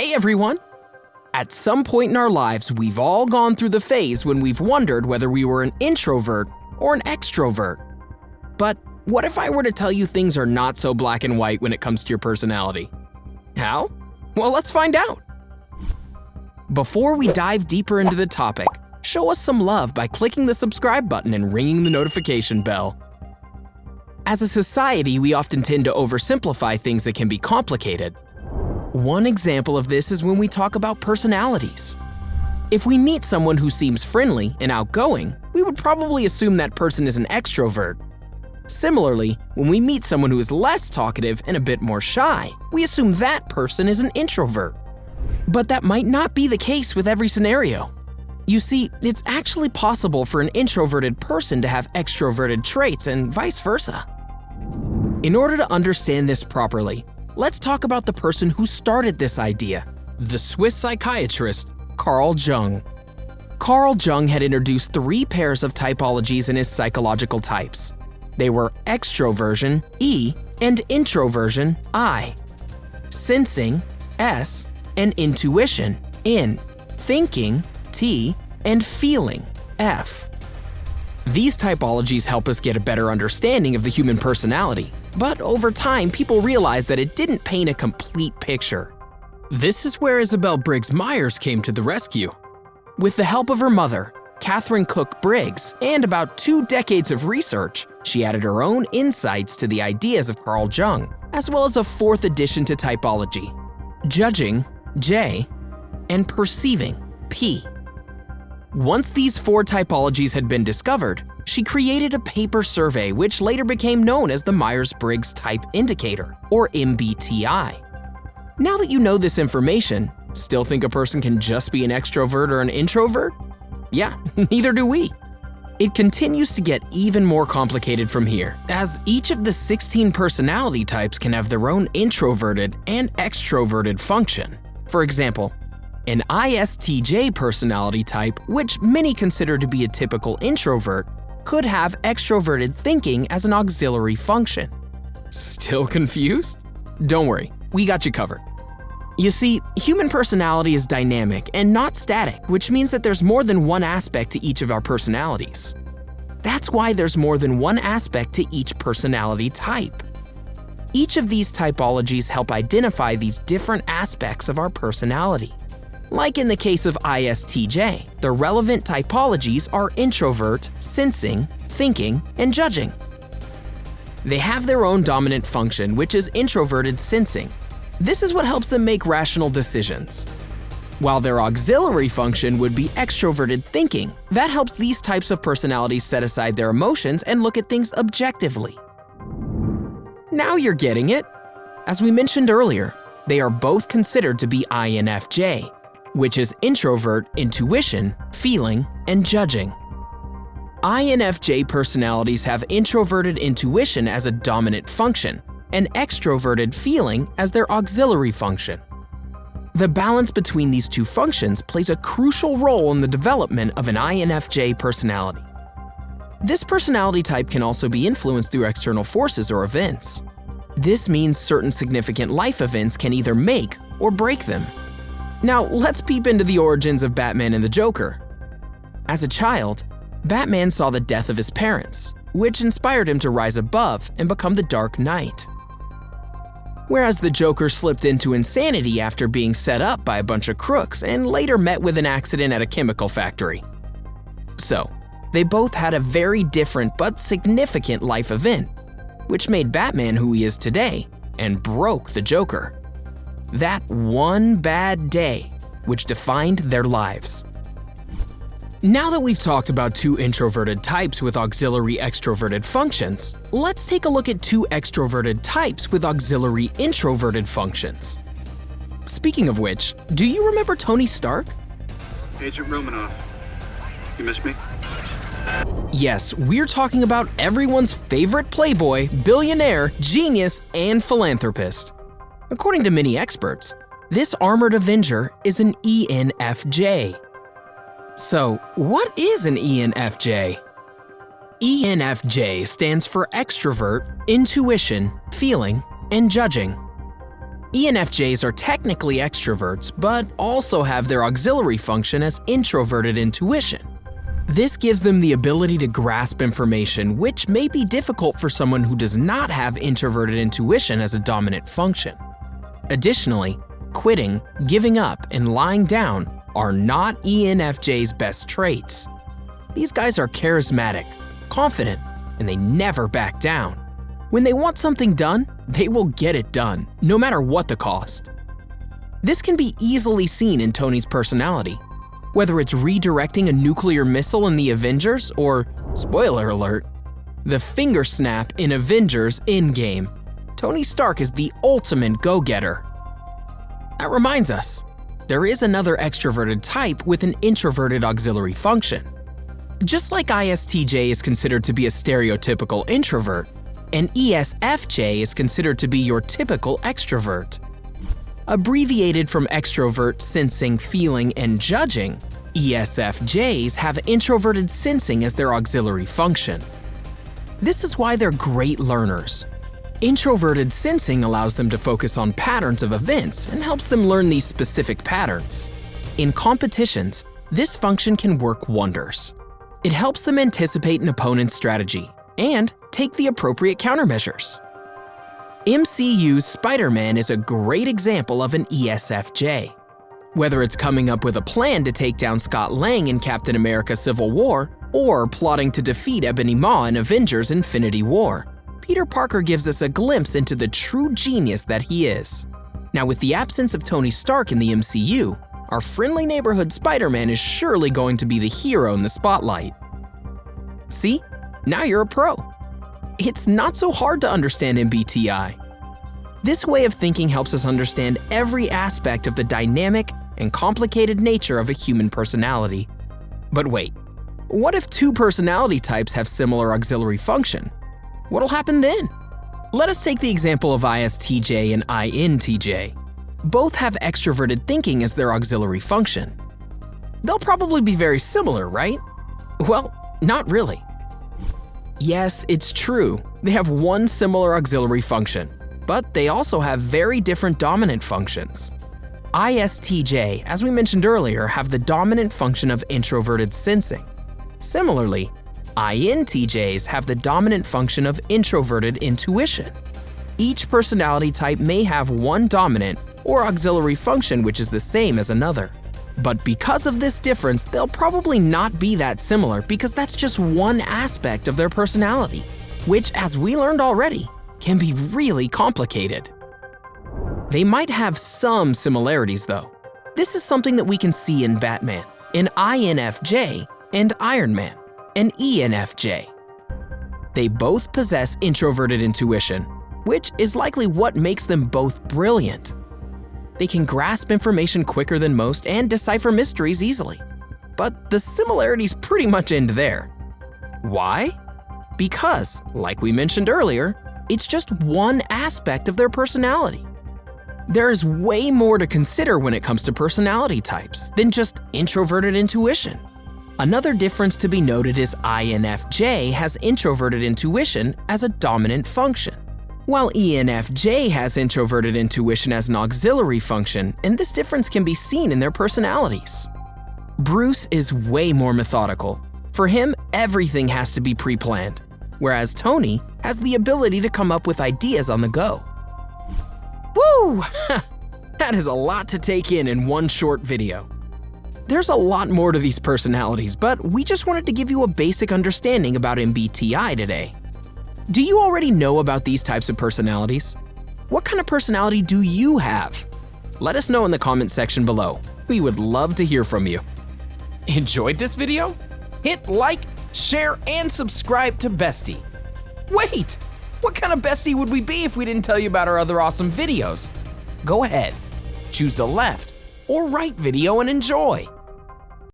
Hey everyone! At some point in our lives, we've all gone through the phase when we've wondered whether we were an introvert or an extrovert. But what if I were to tell you things are not so black and white when it comes to your personality? How? Well, let's find out. Before we dive deeper into the topic, show us some love by clicking the subscribe button and ringing the notification bell. As a society, we often tend to oversimplify things that can be complicated. One example of this is when we talk about personalities. If we meet someone who seems friendly and outgoing, we would probably assume that person is an extrovert. Similarly, when we meet someone who is less talkative and a bit more shy, we assume that person is an introvert. But that might not be the case with every scenario. You see, it's actually possible for an introverted person to have extroverted traits and vice versa. In order to understand this properly, let's talk about the person who started this idea, the Swiss psychiatrist Carl Jung. Carl Jung had introduced 3 pairs of typologies in his psychological types. They were extroversion, E, and introversion, I. Sensing, S, and intuition, N. Thinking, T, and feeling, F. These typologies help us get a better understanding of the human personality, but over time, people realized that it didn't paint a complete picture. This is where Isabel Briggs Myers came to the rescue. With the help of her mother, Catherine Cook Briggs, and about 2 decades of research, she added her own insights to the ideas of Carl Jung, as well as a 4th addition to typology: judging, J, and perceiving, P. Once these 4 typologies had been discovered, she created a paper survey which later became known as the Myers-Briggs Type Indicator, or MBTI. Now that you know this information, still think a person can just be an extrovert or an introvert? Yeah, neither do we. It continues to get even more complicated from here, as each of the 16 personality types can have their own introverted and extroverted function. For example, an ISTJ personality type, which many consider to be a typical introvert, could have extroverted thinking as an auxiliary function. Still confused? Don't worry, we got you covered. You see, human personality is dynamic and not static, which means that there's more than one aspect to each of our personalities. That's why there's more than one aspect to each personality type. Each of these typologies help identify these different aspects of our personality. Like in the case of ISTJ, the relevant typologies are introvert, sensing, thinking, and judging. They have their own dominant function, which is introverted sensing. This is what helps them make rational decisions. While their auxiliary function would be extroverted thinking, that helps these types of personalities set aside their emotions and look at things objectively. Now you're getting it. As we mentioned earlier, they are both considered to be INFJ, which is introvert, intuition, feeling, and judging. INFJ personalities have introverted intuition as a dominant function and extroverted feeling as their auxiliary function. The balance between these 2 functions plays a crucial role in the development of an INFJ personality. This personality type can also be influenced through external forces or events. This means certain significant life events can either make or break them. Now, let's peep into the origins of Batman and the Joker. As a child, Batman saw the death of his parents, which inspired him to rise above and become the Dark Knight. Whereas the Joker slipped into insanity after being set up by a bunch of crooks and later met with an accident at a chemical factory. So, they both had a very different but significant life event, which made Batman who he is today and broke the Joker. That one bad day, which defined their lives. Now that we've talked about 2 introverted types with auxiliary extroverted functions, let's take a look at 2 extroverted types with auxiliary introverted functions. Speaking of which, do you remember Tony Stark? Agent Romanoff, you missed me? Yes, we're talking about everyone's favorite playboy, billionaire, genius, and philanthropist. According to many experts, this armored Avenger is an ENFJ. So, what is an ENFJ? ENFJ stands for extrovert, intuition, feeling, and judging. ENFJs are technically extroverts, but also have their auxiliary function as introverted intuition. This gives them the ability to grasp information, which may be difficult for someone who does not have introverted intuition as a dominant function. Additionally, quitting, giving up, and lying down are not ENFJ's best traits. These guys are charismatic, confident, and they never back down. When they want something done, they will get it done, no matter what the cost. This can be easily seen in Tony's personality. Whether it's redirecting a nuclear missile in the Avengers or, spoiler alert, the finger snap in Avengers Endgame, Tony Stark is the ultimate go-getter. That reminds us, there is another extroverted type with an introverted auxiliary function. Just like ISTJ is considered to be a stereotypical introvert, an ESFJ is considered to be your typical extrovert. Abbreviated from extrovert, sensing, feeling, and judging, ESFJs have introverted sensing as their auxiliary function. This is why they're great learners. Introverted sensing allows them to focus on patterns of events and helps them learn these specific patterns. In competitions, this function can work wonders. It helps them anticipate an opponent's strategy and take the appropriate countermeasures. MCU's Spider-Man is a great example of an ESFJ. Whether it's coming up with a plan to take down Scott Lang in Captain America: Civil War, or plotting to defeat Ebony Maw in Avengers: Infinity War, Peter Parker gives us a glimpse into the true genius that he is. Now, with the absence of Tony Stark in the MCU, our friendly neighborhood Spider-Man is surely going to be the hero in the spotlight. See? Now you're a pro. It's not so hard to understand MBTI. This way of thinking helps us understand every aspect of the dynamic and complicated nature of a human personality. But wait, what if two personality types have similar auxiliary function? What'll happen then? Let us take the example of ISTJ and INTJ. Both have extroverted thinking as their auxiliary function. They'll probably be very similar, right? Well, not really. Yes, it's true, they have one similar auxiliary function, but they also have very different dominant functions. ISTJ, as we mentioned earlier, have the dominant function of introverted sensing. Similarly, INTJs have the dominant function of introverted intuition. Each personality type may have one dominant or auxiliary function which is the same as another. But because of this difference, they'll probably not be that similar because that's just one aspect of their personality, which, as we learned already, can be really complicated. They might have some similarities though. This is something that we can see in Batman, an INFJ, and Iron Man, an ENFJ. They both possess introverted intuition, which is likely what makes them both brilliant. They can grasp information quicker than most and decipher mysteries easily. But the similarities pretty much end there. Why? Because, like we mentioned earlier, it's just one aspect of their personality. There is way more to consider when it comes to personality types than just introverted intuition. Another difference to be noted is INFJ has introverted intuition as a dominant function, while ENFJ has introverted intuition as an auxiliary function, and this difference can be seen in their personalities. Bruce is way more methodical. For him, everything has to be pre-planned, whereas Tony has the ability to come up with ideas on the go. Woo! That is a lot to take in one short video. There's a lot more to these personalities, but we just wanted to give you a basic understanding about MBTI today. Do you already know about these types of personalities? What kind of personality do you have? Let us know in the comment section below. We would love to hear from you. Enjoyed this video? Hit like, share, and subscribe to Bestie. Wait! What kind of Bestie would we be if we didn't tell you about our other awesome videos? Go ahead, choose the left or right video and enjoy.